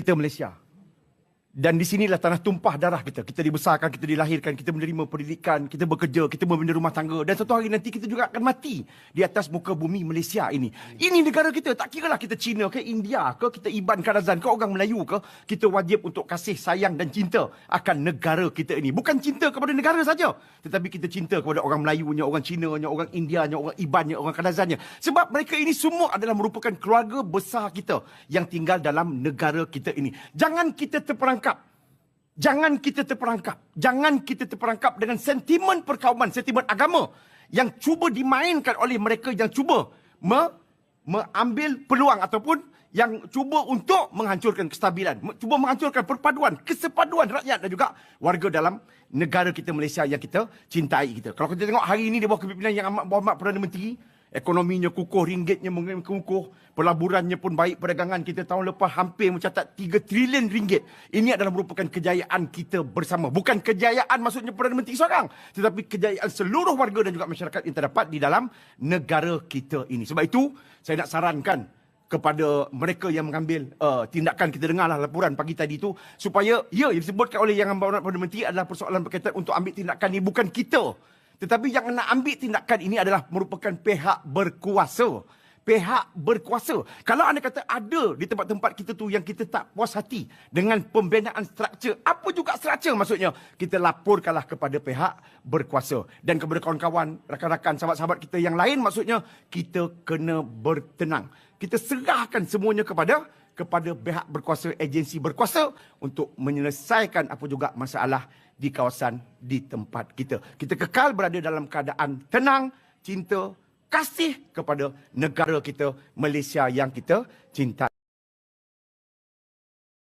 kita Malaysia. Dan di sinilah tanah tumpah darah kita. Kita dibesarkan, kita dilahirkan, kita menerima pendidikan, kita bekerja, kita membina rumah tangga. Dan satu hari nanti kita juga akan mati di atas muka bumi Malaysia ini. Ini negara kita. Tak kiralah kita Cina ke India ke, kita Iban Kadazan ke, orang Melayu ke. Kita wajib untuk kasih sayang dan cinta akan negara kita ini. Bukan cinta kepada negara saja, tetapi kita cinta kepada orang Melayunya, orang Cinanya, orang Indianya, orang Ibannya, orang Kadazannya. Sebab mereka ini semua adalah merupakan keluarga besar kita yang tinggal dalam negara kita ini. Jangan kita terperangkap. Jangan kita terperangkap. Jangan kita terperangkap dengan sentimen perkauman, sentimen agama yang cuba dimainkan oleh mereka yang cuba mengambil peluang ataupun yang cuba untuk menghancurkan kestabilan, cuba menghancurkan perpaduan, kesepaduan rakyat dan juga warga dalam negara kita Malaysia yang kita cintai kita. Kalau kita tengok hari ini di bawah kepimpinan Yang Amat Berhormat Perdana Menteri, ekonominya kukuh, ringgitnya kukuh, pelaburannya pun baik, perdagangan kita tahun lepas hampir mencatat 3 trilion ringgit. Ini adalah merupakan kejayaan kita bersama. Bukan kejayaan maksudnya Perdana Menteri seorang, tetapi kejayaan seluruh warga dan juga masyarakat yang terdapat di dalam negara kita ini. Sebab itu, saya nak sarankan kepada mereka yang mengambil tindakan, kita dengarlah laporan pagi tadi itu, supaya yang disebutkan oleh Yang Amat Berhormat Perdana Menteri adalah persoalan berkaitan untuk ambil tindakan ini, bukan kita. Tetapi yang nak ambil tindakan ini adalah merupakan pihak berkuasa. Pihak berkuasa. Kalau anda kata ada di tempat-tempat kita tu yang kita tak puas hati dengan pembinaan struktur, apa juga struktur maksudnya, kita laporkanlah kepada pihak berkuasa. Dan kepada kawan-kawan, rakan-rakan, sahabat-sahabat kita yang lain, maksudnya kita kena bertenang. Kita serahkan semuanya kepada pihak berkuasa, agensi berkuasa untuk menyelesaikan apa juga masalah di kawasan, di tempat kita. Kita kekal berada dalam keadaan tenang, cinta, kasih kepada negara kita Malaysia yang kita cintai.